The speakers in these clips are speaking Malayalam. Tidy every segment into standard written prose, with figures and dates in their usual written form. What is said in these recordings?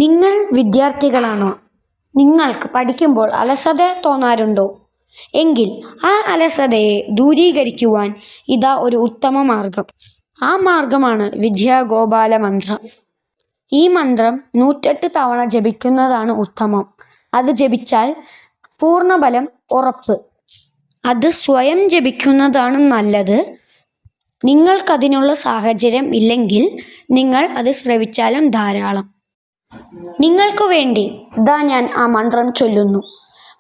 നിങ്ങൾ വിദ്യാർത്ഥികളാണോ? നിങ്ങൾക്ക് പഠിക്കുമ്പോൾ അലസത തോന്നാറുണ്ടോ? എങ്കിൽ ആ അലസതയെ ദൂരീകരിക്കുവാൻ ഇതാ ഒരു ഉത്തമ മാർഗം. ആ മാർഗമാണ് വിദ്യാഗോപാല മന്ത്രം. ഈ മന്ത്രം 108 തവണ ജപിക്കുന്നതാണ് ഉത്തമം. അത് ജപിച്ചാൽ പൂർണ്ണബലം ഉറപ്പ്. അത് സ്വയം ജപിക്കുന്നതാണ് നല്ലത്. നിങ്ങൾക്കതിനുള്ള സാഹചര്യം ഇല്ലെങ്കിൽ നിങ്ങൾ അത് ശ്രവിച്ചാലും ധാരാളം. നിങ്ങൾക്കു വേണ്ടി ഞാൻ ആ മന്ത്രം ചൊല്ലുന്നു.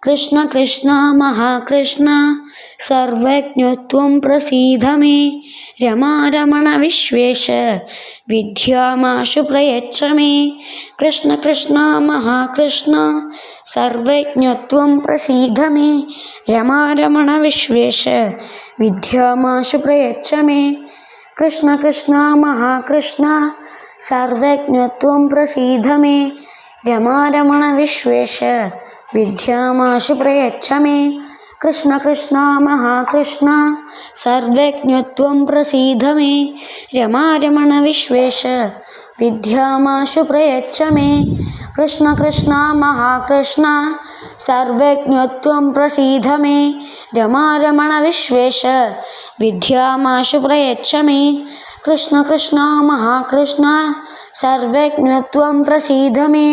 Krishna Krishna മഹാകൃഷ്ണ സർവജ്ഞത്വം പ്രസീദ may രമാരമണ Vishwesha വിദ്യാമാശു പ്രയച്ഛ may. Krishna Krishna മഹാകൃഷ്ണ സർവജ്ഞത്വം പ്രസീദ may രമാരമണ Vishwesha വിദ്യാമാശു പ്രയച്ഛ may. Krishna Krishna മഹാകൃഷ്ണ സർവജ്ഞത്വം പ്രസീദ may രമാരമണ Vishwesha വിദ്യാമാശു പ്രയച്ഛ may. Krishna Krishna മഹാകൃഷ്ണ സർവജ്ഞത്വം പ്രസീദ may രമാരമണ Vishwesha വിദ്യാമാശു പ്രയച്ഛ may. Krishna Krishna മഹാകൃഷ്ണ സർവജ്ഞത്വം പ്രസീദ may രമാരമണ Vishwesha വിദ്യാമാശു പ്രയച്ഛ may. Krishna Krishna മഹാകൃഷ്ണ സർവജ്ഞത്വം പ്രസീദ may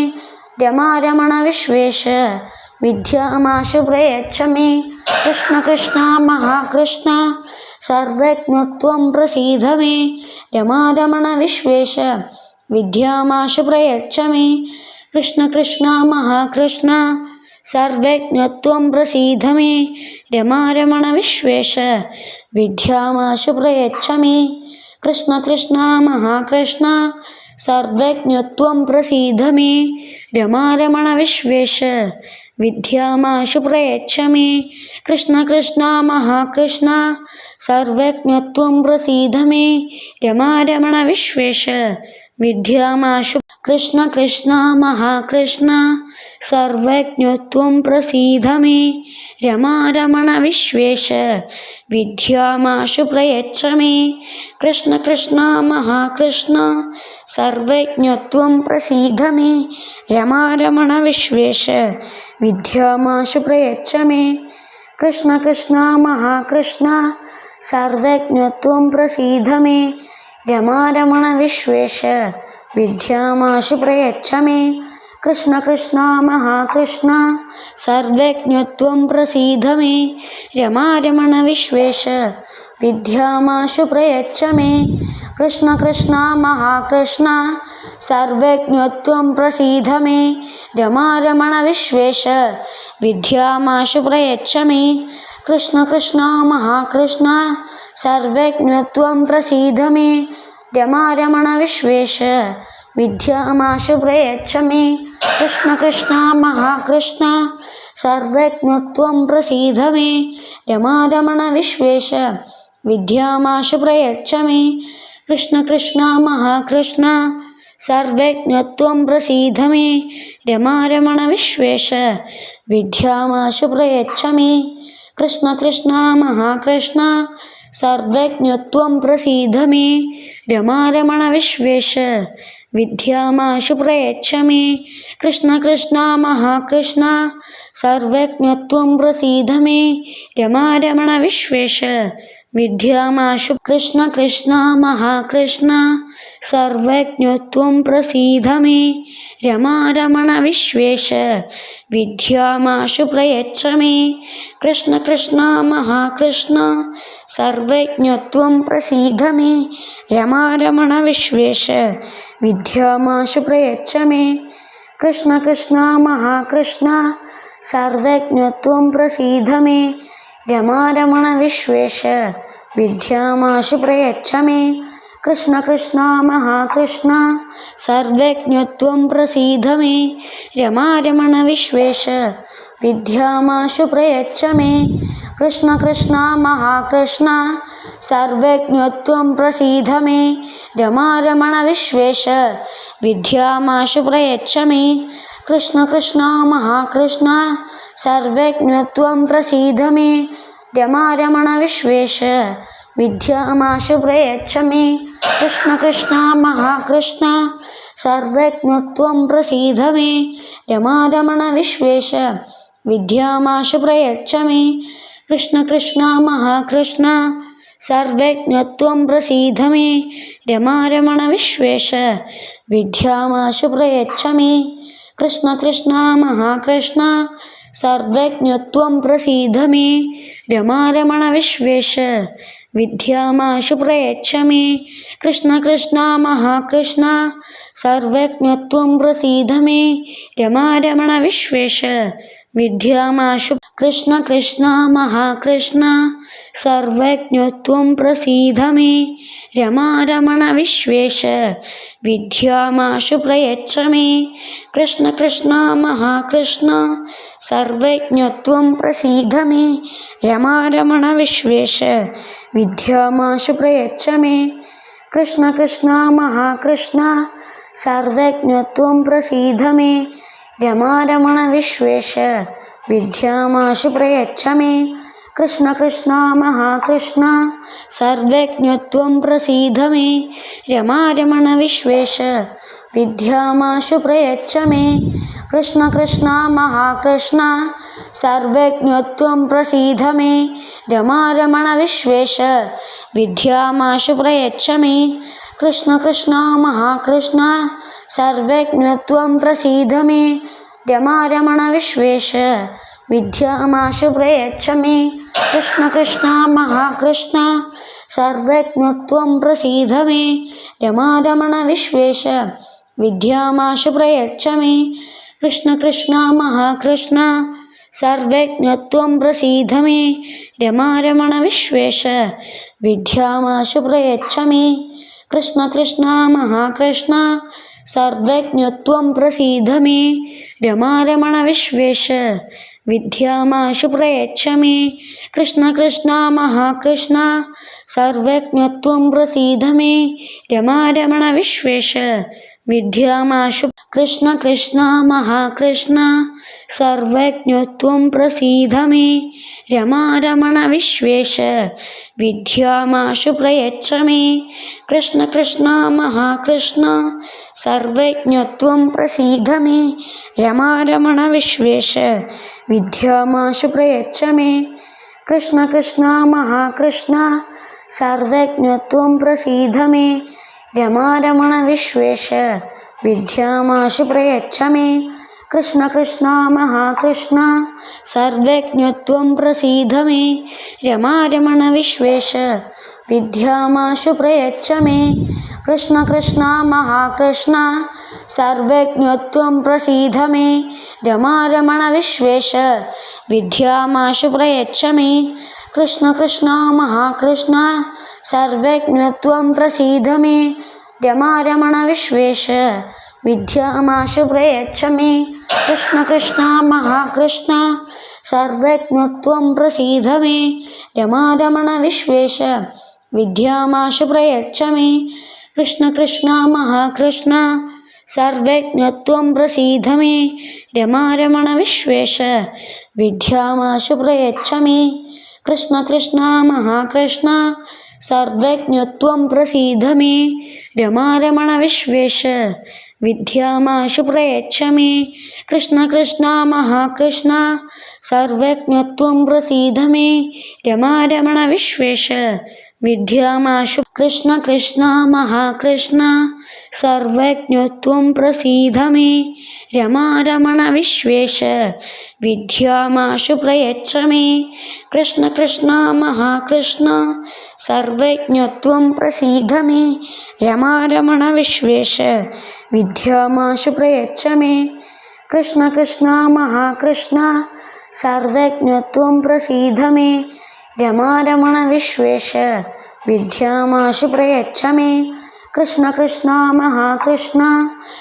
രമാരമണ Vishwesha വിദ്യാമാശു പ്രയച്ഛ may. Krishna Krishna മഹാകൃഷ്ണ സർവജ്ഞത്വം പ്രസീദ may രമാരമണ Vishwesha വിദ്യാമാശു പ്രയച്ഛ may. Krishna Krishna മഹാകൃഷ്ണ സർവജ്ഞത്വം പ്രസീദ may രമാരമണ Vishwesha വിദ്യാമാശു പ്രയച്ഛ may. Krishna Krishna മഹാകൃഷ്ണ സർവജ്ഞത്വം പ്രസീദ may രമാരമണ Vishwesha വിദ്യാമാശു പ്രയച്ഛ may. Krishna Krishna മഹാകൃഷ്ണ സർവജ്ഞത്വം പ്രസീദ may രമാരമണ Vishwesha വിദ്യാമാശു. Krishna Krishna മഹാകൃഷ്ണ സർവജ്ഞത്വം പ്രസീദ may രമാരമണ Vishwesha വിദ്യാമാശു പ്രയച്ഛ may. Krishna Krishna മഹാകൃഷ്ണ സർവജ്ഞത്വം പ്രസീദ may രമാരമണ Vishwesha വിദ്യാമാശു പ്രയച്ഛ may. Krishna Krishna മഹാകൃഷ്ണ സർവജ്ഞത്വം പ്രസീദ may രമാരമണ Vishwesha വിദ്യാമാശു പ്രയച്ഛ may. Krishna Krishna മഹാകൃഷ്ണ സർവജ്ഞത്വം പ്രസീദ may രമാരമണ Vishwesha വിദ്യാമാശു പ്രയച്ഛ may. Krishna Krishna മഹാകൃഷ്ണ സർവജ്ഞത്വം പ്രസീദ may രമാരമണ Vishwesha വിദ്യാമാശു പ്രയച്ഛ may. Krishna Krishna മഹാകൃഷ്ണ സർവജ്ഞത്വം പ്രസീദ may രമാരമണ Vishwesha വിദ്യാമാശു പ്രയച്ഛ may. Krishna Krishna മഹാകൃഷ്ണ സർവജ്ഞത്വം പ്രസീദ may രമാരമണ Vishwesha വിദ്യാമാശു പ്രയച്ഛ may. Krishna Krishna മഹാകൃഷ്ണ സർവജ്ഞത്വം പ്രസീദ may രമാരമണ Vishwesha വിദ്യാമാശു പ്രയച്ഛ may. Krishna Krishna മഹാകൃഷ്ണ സർവജ്ഞത്വം പ്രസീദ may രമാരമണ Vishwesha വിദ്യാമാശു പ്രയച്ഛ may. Krishna Krishna മഹാകൃഷ്ണ സർവജ്ഞത്വം പ്രസീദ may രമാരമണ Vishwesha വിദ്യാമാശു. Krishna Krishna മഹാകൃഷ്ണ സർവജ്ഞത്വം പ്രസീദ may രമാരമണ Vishwesha വിദ്യാമാശു പ്രയച്ഛ may. Krishna Krishna മഹാകൃഷ്ണ സർവജ്ഞത്വം പ്രസീദ may രമാരമണ Vishwesha വിദ്യാമാശു പ്രയച്ഛ may. Krishna Krishna മഹാകൃഷ്ണ സർവജ്ഞത്വം പ്രസീദ may രമാരമണ Vishwesha വിദ്യാമാശു പ്രയച്ഛ may. Krishna Krishna മഹാകൃഷ്ണ സർവജ്ഞത്വം പ്രസീദ may രമാരമണ Vishwesha വിദ്യാമാശു പ്രയച്ഛ may. Krishna Krishna മഹാകൃഷ്ണ സർവജ്ഞത്വം പ്രസീദ may രമാരമണ Vishwesha വിദ്യാമാശു പ്രയച്ഛ may. Krishna Krishna മഹാകൃഷ്ണ സർവജ്ഞത്വം പ്രസീദ may രമാരമണ Vishwesha വിദ്യാമാശു പ്രയച്ഛ may. Krishna Krishna മഹാകൃഷ്ണ സർവജ്ഞത്വം പ്രസീദ may. രമാരമണ Vishwesha വിദ്യാമാശു പ്രയച്ഛ may. Krishna Krishna മഹാകൃഷ്ണ സർവജ്ഞത്വം പ്രസീദ may. രമാരമണ Vishwesha വിദ്യാമാശു പ്രയച്ഛ may. Krishna Krishna മഹാകൃഷ്ണ സർവജ്ഞത്വം പ്രസീദ may. രമാരമണ Vishwesha വിദ്യാമാശു പ്രയച്ഛ may. Krishna Krishna മഹാകൃഷ്ണ സർവജ്ഞത്വം പ്രസീദ may. രമാരമണ Vishwesha വിദ്യാമാശു. Krishna Krishna മഹാകൃഷ്ണ സർവജ്ഞത്വം പ്രസീദ may. രമാരമണ Vishwesha വിദ്യാമാശു പ്രയച്ഛ may. Krishna Krishna മഹാകൃഷ്ണ സർവജ്ഞത്വം പ്രസീദ may. രമാരമണ Vishwesha വിദ്യാമാശു പ്രയച്ഛ may. Krishna Krishna മഹാകൃഷ്ണ സർവജ്ഞത്വം പ്രസീദ may. രമാരമണ Vishwesha വിദ്യാമാശു പ്രയച്ഛ may. Krishna Krishna മഹാകൃഷ്ണ സർവജ്ഞത്വം പ്രസീദ may. രമാരമണ Vishwesha വിദ്യാമാശു പ്രയച്ഛ may. Krishna Krishna മഹാകൃഷ്ണ സർവജ്ഞത്വം പ്രസീദ may. രമാരമണ Vishwesha വിദ്യാമാശു പ്രയച്ഛ may. Krishna Krishna മഹാകൃഷ്ണ സർവജ്ഞത്വം പ്രസീദ may. രമാരമണ Vishwesha വിദ്യാമാശു പ്രയച്ഛ may. Krishna Krishna മഹാകൃഷ്ണ സർവജ്ഞത്വം പ്രസീദ may. രമാരമണ Vishwesha വിദ്യാമാശു പ്രയച്ഛ may. Krishna Krishna മഹാകൃഷ്ണ സർവജ്ഞത്വം പ്രസീദ may. രമാരമണ Vishwesha വിദ്യാമാശു പ്രയച്ഛ may. Krishna Krishna മഹാകൃഷ്ണ സർവജ്ഞത്വം പ്രസീദ may. രമാരമണ Vishwesha വിദ്യാമാശു പ്രയച്ഛ may. Krishna Krishna മഹാകൃഷ്ണ സർവജ്ഞത്വം പ്രസീദ may. രമാരമണ Vishwesha വിദ്യാമാശു. Krishna Krishna മഹാകൃഷ്ണ സർവജ്ഞത്വം പ്രസീദ may. രമാരമണ Vishwesha വിദ്യാമാശു പ്രയച്ഛ may. Krishna Krishna മഹാകൃഷ്ണ സർവജ്ഞത്വം പ്രസീദ may. രമാരമണ Vishwesha വിദ്യാമാശു പ്രയച്ഛ may. Krishna Krishna മഹാകൃഷ്ണ സർവജ്ഞത്വം പ്രസീദ may. രമാരമണ Vishwesha വിദ്യാമാശു പ്രയച്ഛ may. Krishna Krishna മഹാകൃഷ്ണ സർവജ്ഞത്വം പ്രസീദ may. രമാരമണ Vishwesha വിദ്യാമാശു പ്രയച്ഛ may. Krishna Krishna മഹാകൃഷ്ണ സർവജ്ഞത്വം പ്രസീദ may. രമാരമണ Vishwesha വിദ്യാമാശു പ്രയച്ഛ may. Krishna Krishna മഹാകൃഷ്ണ സർവജ്ഞത്വം പ്രസീദ may. രമാരമണ Vishwesha വിദ്യാമാശു പ്രയച്ഛ may. Krishna Krishna മഹാകൃഷ്ണ സർവജ്ഞത്വം പ്രസീദ may. രമാരമണ Vishwesha വിദ്യാമാശു പ്രയച്ഛ may. Krishna Krishna മഹാകൃഷ്ണ സർവജ്ഞത്വം പ്രസീദ may. രമാരമണ Vishwesha വിദ്യാമാശു പ്രയച്ഛ may. Krishna Krishna മഹാകൃഷ്ണ സർവജ്ഞത്വം പ്രസീദ may. രമാരമണ Vishwesha വിദ്യാമാശു പ്രയച്ഛ may. Krishna Krishna മഹാകൃഷ്ണ സർവജ്ഞത്വം പ്രസീദ may. രമാരമണ Vishwesha വിദ്യാമാശു. Krishna Krishna മഹാകൃഷ്ണ സർവജ്ഞത്വം പ്രസീദ may. രമാരമണ Vishwesha വിദ്യാമാശു പ്രയച്ഛ may. Krishna Krishna മഹാകൃഷ്ണ സർവജ്ഞത്വം പ്രസീദ may. രമാരമണ Vishwesha വിദ്യാമാശു പ്രയച്ഛ may. Krishna Krishna മഹാകൃഷ്ണ സർവജ്ഞത്വം പ്രസീദ may. രമാരമണ Vishwesha വിദ്യാമാശു പ്രയച്ഛ may. Krishna Krishna മഹാകൃഷ്ണ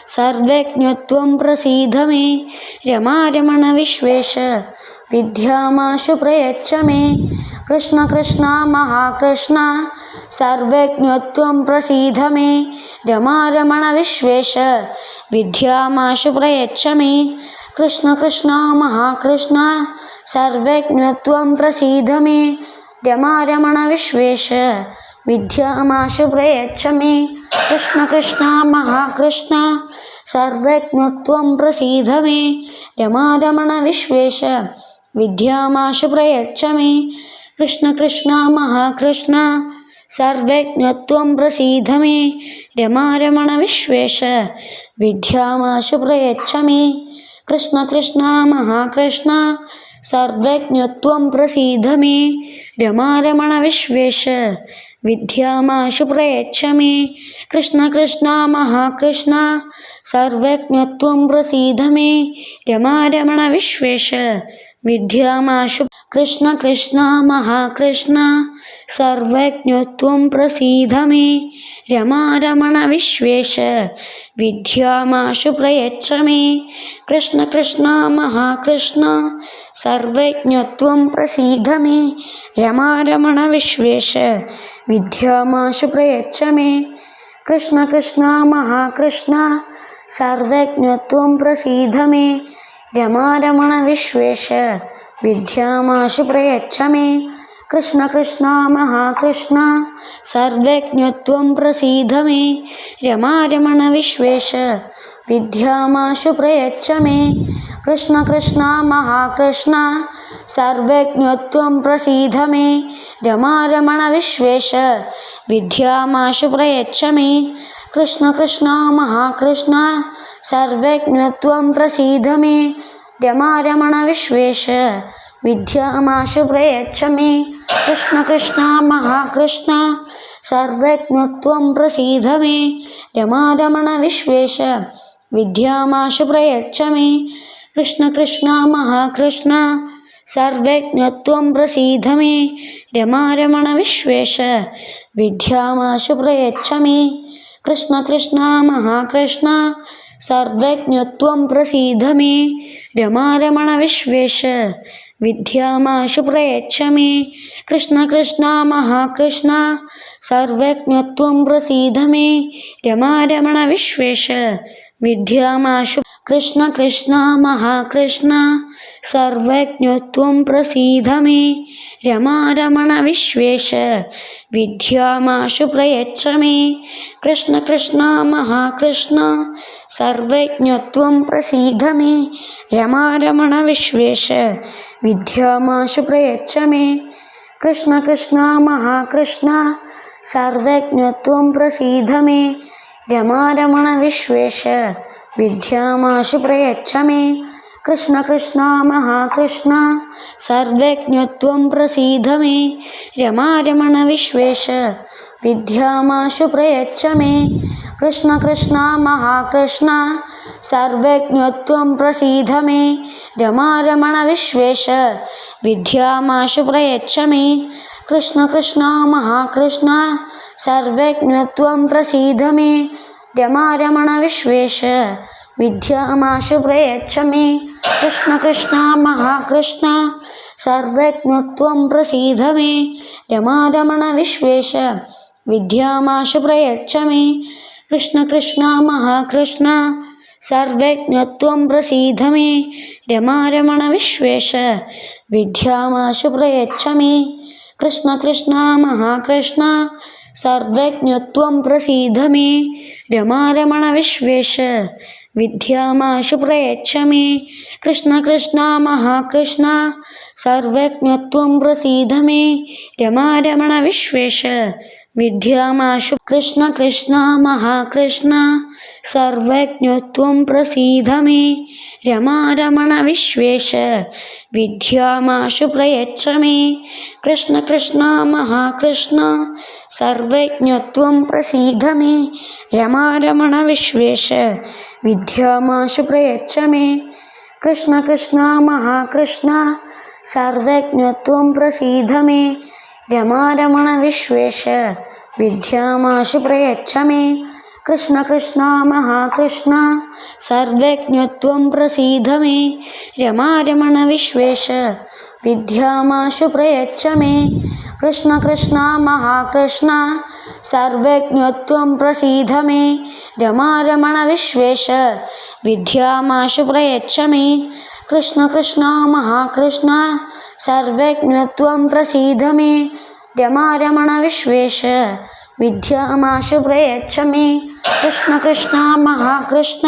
സർവജ്ഞത്വം പ്രസീദ may. രമാരമണ Vishwesha വിദ്യാമാശു പ്രയച്ഛ may. Krishna Krishna മഹാകൃഷ്ണ സർവജ്ഞത്വം പ്രസീദ may. രമാരമണ Vishwesha വിദ്യാമാശു പ്രയച്ഛ may. Krishna Krishna മഹാകൃഷ്ണ സർവജ്ഞത്വം പ്രസീദ may. രമാരമണ Vishwesha വിദ്യാമാശു പ്രയച്ഛ may. Krishna Krishna മഹാകൃഷ്ണ സർവജ്ഞത്വം പ്രസീദ may. രമാരമണ Vishwesha വിദ്യാമാശു പ്രയച്ഛ may. Krishna Krishna മഹാകൃഷ്ണ സർവജ്ഞത്വം പ്രസീദ may. രമാരമണ Vishwesha വിദ്യാമാശു പ്രയച്ഛ may. Krishna Krishna മഹാകൃഷ്ണ സർവജ്ഞത്വം പ്രസീദ may. രമാരമണ Vishwesha വിദ്യാമാശു പ്രയച്ഛ may. Krishna Krishna മഹാകൃഷ്ണ സർവജ്ഞത്വം പ്രസീദ may. രമാരമണ Vishwesha വിദ്യാമാശു. Krishna Krishna മഹാകൃഷ്ണ സർവജ്ഞത്വം പ്രസീദ may. രമാരമണ Vishwesha വിദ്യാമാശു പ്രയച്ഛ may. Krishna Krishna മഹാകൃഷ്ണ സർവജ്ഞത്വം പ്രസീദ may. രമാരമണ Vishwesha വിദ്യാമാശു പ്രയച്ഛ may. Krishna Krishna മഹാകൃഷ്ണ സർവജ്ഞത്വം പ്രസീദ may. രമാരമണ Vishwesha വിദ്യാമാശു പ്രയച്ഛ may. Krishna Krishna മഹാകൃഷ്ണ സർവജ്ഞത്വം പ്രസീദ may. രമാരമണ Vishwesha വിദ്യാമാശു പ്രയച്ഛ may. Krishna Krishna മഹാകൃഷ്ണ സർവജ്ഞത്വം പ്രസീദ may. രമാരമണ Vishwesha വിദ്യാമാശു പ്രയച്ഛ may. Krishna Krishna മഹാകൃഷ്ണ സർവജ്ഞത്വം പ്രസീദ may. രമാരമണ Vishwesha വിദ്യാമാശു പ്രയച്ഛ may. Krishna Krishna മഹാകൃഷ്ണ സർവജ്ഞത്വം പ്രസീദ may. രമാരമണ Vishwesha വിദ്യാമാശു പ്രയച്ഛ may. Krishna Krishna മഹാകൃഷ്ണ സർവജ്ഞത്വം പ്രസീദ may. രമാരമണ Vishwesha വിദ്യാമാശു പ്രയച്ഛ may. Krishna Krishna മഹാകൃഷ്ണ സർവജ്ഞത്വം പ്രസീദ may. രമാരമണ Vishwesha വിദ്യാമാശു പ്രയച്ഛ may. Krishna Krishna മഹാകൃഷ്ണ സർവജ്ഞത്വം പ്രസീദ may. രമാരമണ Vishwesha വിദ്യാമാശു. Krishna Krishna മഹാകൃഷ്ണ സർവജ്ഞത്വം പ്രസീദ may. രമാരമണ Vishwesha വിദ്യാമാശു പ്രയച്ഛ may. Krishna Krishna മഹാകൃഷ്ണ സർവജ്ഞത്വം പ്രസീദ may. രമാരമണ Vishwesha വിദ്യാമാശു പ്രയച്ഛ may. Krishna Krishna മഹാകൃഷ്ണ സർവജ്ഞത്വം പ്രസീദ may. രമാരമണ Vishwesha വിദ്യാമാശു പ്രയച്ഛ may. Krishna Krishna മഹാകൃഷ്ണ സർവജ്ഞത്വം പ്രസീദ may. രമാരമണ Vishwesha വിദ്യാമാശു പ്രയച്ഛ may. Krishna Krishna മഹാകൃഷ്ണ സർവജ്ഞത്വം പ്രസീദ may. രമാരമണ Vishwesha വിദ്യാമാശു പ്രയച്ഛ may. Krishna Krishna മഹാകൃഷ്ണ സർവജ്ഞത്വം പ്രസീദ may. രമാരമണ Vishwesha വിദ്യാമാശു പ്രയച്ഛ may. Krishna Krishna മഹാകൃഷ്ണ സർവജ്ഞത്വം പ്രസീദ may. രമാരമണ Vishwesha വിദ്യാമാശു പ്രയച്ഛ may. Krishna Krishna മഹാകൃഷ്ണ സർവജ്ഞത്വം പ്രസീദ may. രമാരമണ Vishwesha വിദ്യാമാശു പ്രയച്ഛ may. Krishna Krishna മഹാകൃഷ്ണ സർവജ്ഞത്വം പ്രസീദ may. രമാരമണ Vishwesha വിദ്യാമാശു പ്രയച്ഛ may. Krishna Krishna മഹാകൃഷ്ണ സർവജ്ഞത്വം പ്രസീദ may. രമാരമണ Vishwesha വിദ്യാമാശു. Krishna Krishna മഹാകൃഷ്ണ സർവജ്ഞത്വം പ്രസീദ may. രമാരമണ Vishwesha വിദ്യാമാശു പ്രയച്ഛ may. Krishna Krishna മഹാകൃഷ്ണ സർവജ്ഞത്വം പ്രസീദ may. രമാരമണ Vishwesha വിദ്യാമാശു പ്രയച്ഛ may. Krishna Krishna മഹാകൃഷ്ണ സർവജ്ഞത്വം പ്രസീദ may. രമാരമണ Vishwesha വിദ്യാമാശു പ്രയച്ഛ may. Krishna Krishna മഹാകൃഷ്ണ സർവജ്ഞത്വം പ്രസീദ may. രമാരമണ Vishwesha വിദ്യാമാശു പ്രയച്ഛ may. Krishna Krishna മഹാകൃഷ്ണ സർവജ്ഞത്വം പ്രസീദ may. രമാരമണ Vishwesha വിദ്യാമാശു പ്രയച്ഛ may. Krishna Krishna മഹാകൃഷ്ണ സർവജ്ഞത്വം പ്രസീദ may രമാരമണ Vishwesha വിദ്യാമാശു പ്രയച്ഛ may Krishna Krishna മഹാകൃഷ്ണ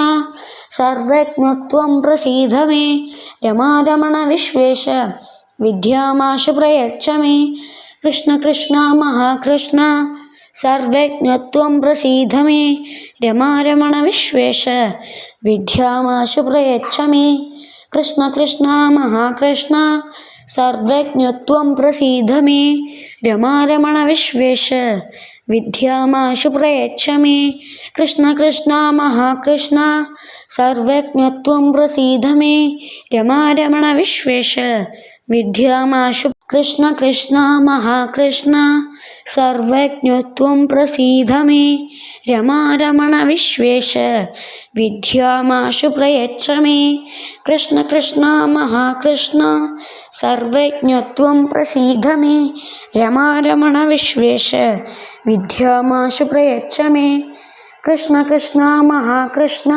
സർവജ്ഞത്വം പ്രസീദ may രമാരമണ Vishwesha വിദ്യാമാശു പ്രയച്ഛ may Krishna Krishna മഹാകൃഷ്ണ സർവജ്ഞത്വം പ്രസീദ may രമാരമണ Vishwesha വിദ്യാമാശു പ്രയച്ഛ may Krishna Krishna മഹാകൃഷ്ണ സർവജ്ഞത്വം പ്രസീദ may രമാരമണ Vishwesha വിദ്യാമാശു പ്രയച്ഛ may Krishna Krishna മഹാകൃഷ്ണ സർവജ്ഞത്വം പ്രസീദ may രമാരമണ Vishwesha വിദ്യാമാശു Krishna Krishna മഹാകൃഷ്ണ സർവജ്ഞത്വം പ്രസീദ may രമാരമണ Vishwesha വിദ്യാമാശു പ്രയച്ഛ may Krishna Krishna മഹാകൃഷ്ണ സർവജ്ഞത്വം പ്രസീദ may രമാരമണ Vishwesha വിദ്യാമാശു പ്രയച്ഛ may Krishna Krishna മഹാകൃഷ്ണ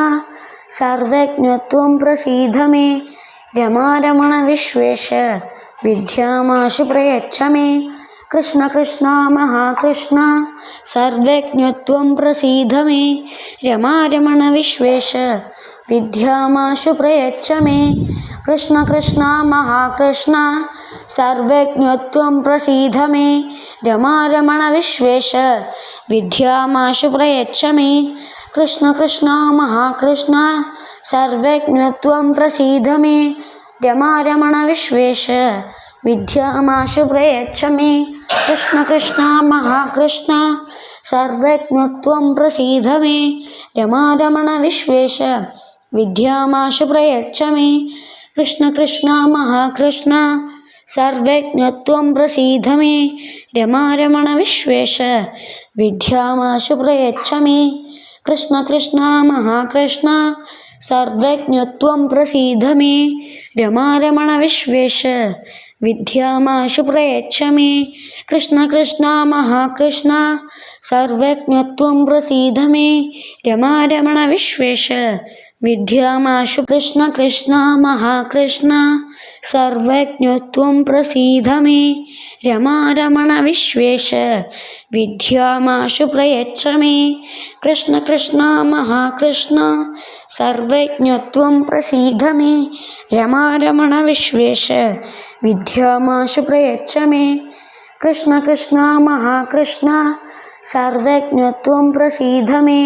സർവജ്ഞത്വം പ്രസീദ may രമാരമണ Vishwesha വിദ്യാമാശു പ്രയച്ഛ may Krishna Krishna മഹാകൃഷ്ണ സർവജ്ഞത്വം പ്രസീദ may രമാരമണ Vishwesha വിദ്യാമാശു പ്രയച്ഛ may Krishna Krishna മഹാകൃഷ്ണ സർവജ്ഞത്വം പ്രസീദ may രമാരമണ Vishwesha വിദ്യാമാശു പ്രയച്ഛ may Krishna Krishna മഹാകൃഷ്ണ സർവജ്ഞത്വം പ്രസീദ may രമാരമണ Vishwesha വിദ്യാമാശു പ്രയച്ഛ may Krishna Krishna മഹാകൃഷ്ണ സർവജ്ഞത്വം പ്രസീദ may രമാരമണ Vishwesha വിദ്യാമാശു പ്രയച്ഛ may Krishna Krishna മഹാകൃഷ്ണ സർവജ്ഞത്വം പ്രസീദ may രമാരമണ Vishwesha വിദ്യാമാശു പ്രയച്ഛ may Krishna Krishna മഹാകൃഷ്ണ സർവജ്ഞത്വം പ്രസീദ may രമാരമണ Vishwesha വിദ്യാമാശു പ്രയച്ഛ may Krishna Krishna മഹാകൃഷ്ണ സർവജ്ഞത്വം പ്രസീദ may രമാരമണ Vishwesha വിദ്യാമാശു Krishna Krishna മഹാകൃഷ്ണ സർവജ്ഞത്വം പ്രസീദ may രമാരമണ Vishwesha വിദ്യാമാശു പ്രയച്ഛ may Krishna Krishna മഹാകൃഷ്ണ സർവജ്ഞത്വം പ്രസീദ may രമാരമണ Vishwesha വിദ്യാമാശു പ്രയച്ഛ may Krishna Krishna മഹാകൃഷ്ണ സർവജ്ഞത്വം പ്രസീദ may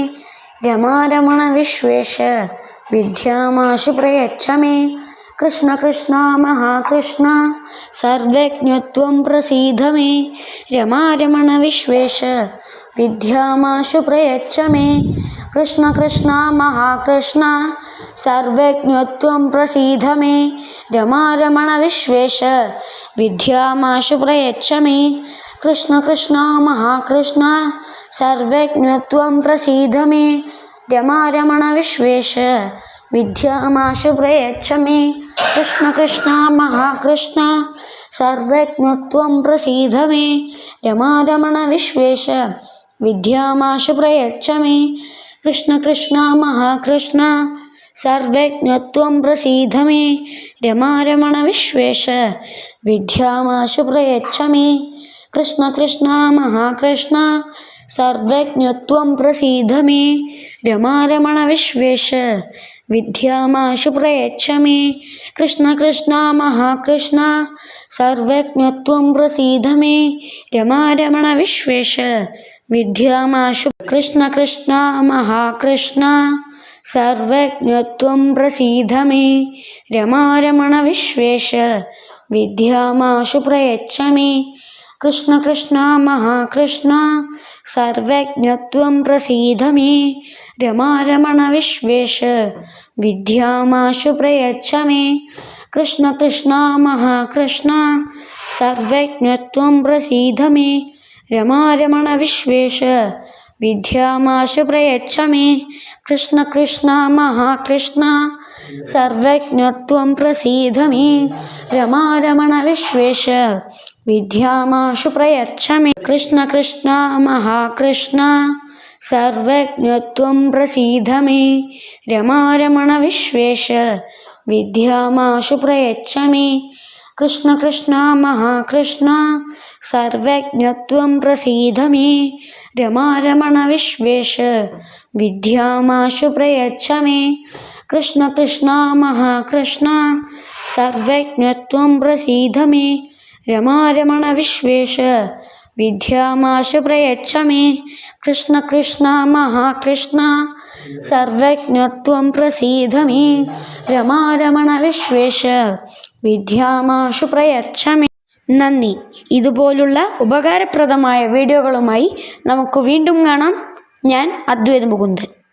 രമാരമണ Vishwesha വിദ്യാമാശു പ്രയച്ഛ may Krishna Krishna മഹാകൃഷ്ണ സർവജ്ഞത്വം പ്രസീദ may രമാരമണ Vishwesha വിദ്യാമാശു പ്രയച്ഛ may Krishna Krishna മഹാകൃഷ്ണ സർവജ്ഞത്വം പ്രസീദ may രമാരമണ Vishwesha വിദ്യാമാശു പ്രയച്ഛ may Krishna Krishna മഹാകൃഷ്ണ സർവജ്ഞത്വം പ്രസീദ may രമാരമണ Vishwesha വിദ്യാമാശു പ്രയച്ഛ may Krishna Krishna മഹാകൃഷ്ണ സർവജ്ഞത്വം പ്രസീദ may രമാരമണ Vishwesha വിദ്യാമാശു പ്രയച്ഛ may Krishna Krishna മഹാകൃഷ്ണ സർവജ്ഞത്വം പ്രസീദ may രമാരമണ Vishwesha വിദ്യാമാശു പ്രയച്ഛ may Krishna Krishna മഹാകൃഷ്ണ സർവജ്ഞത്വം പ്രസീദ may രമാരമണ Vishwesha വിദ്യാമാശു പ്രയച്ഛ may Krishna Krishna മഹാകൃഷ്ണ സർവജ്ഞത്വം പ്രസീദ may രമാരമണ Vishwesha വിദ്യാമാശു Krishna Krishna മഹാകൃഷ്ണ സർവജ്ഞത്വം പ്രസീദ may രമാരമണ Vishwesha വിദ്യാമാശു പ്രയച്ഛ may Krishna Krishna മഹാകൃഷ്ണ സർവജ്ഞത്വം പ്രസീദ may രമാരമണ Vishwesha വിദ്യാമാശു പ്രയച്ഛ may Krishna Krishna മഹാകൃഷ്ണ സർവജ്ഞത്വം പ്രസീദ may രമാരമണ Vishwesha വിദ്യാമാശു പ്രയച്ഛ may Krishna Krishna മഹാകൃഷ്ണ സർവജ്ഞത്വം പ്രസീദ may രമാരമണ Vishwesha വിദ്യാമാശു പ്രയച്ഛ may Krishna Krishna മഹാകൃഷ്ണ സർവജ്ഞത്വം പ്രസീദ may രമാരമണ Vishwesha വിദ്യാമാശു പ്രയച്ഛ may Krishna Krishna മഹാകൃഷ്ണ സർവജ്ഞത്വം പ്രസീദ may രമാരമണ Vishwesha വിദ്യാമാശു പ്രയച്ഛ may Krishna Krishna മഹാകൃഷ്ണ സർവജ്ഞത്വം പ്രസീദ may രമാരമണ Vishwesha വിദ്യാമാശു പ്രയച്ഛ may Krishna Krishna മഹാകൃഷ്ണ സർവജ്ഞത്വം പ്രസീദ may രമാരമണ Vishwesha വിദ്യാമാശു പ്രയച്ഛ may. നന്ദി. ഇതുപോലുള്ള ഉപകാരപ്രദമായ വീഡിയോകളുമായി നമുക്ക് വീണ്ടും കാണാം. ഞാൻ അദ്വൈത് മുകുന്ദൻ.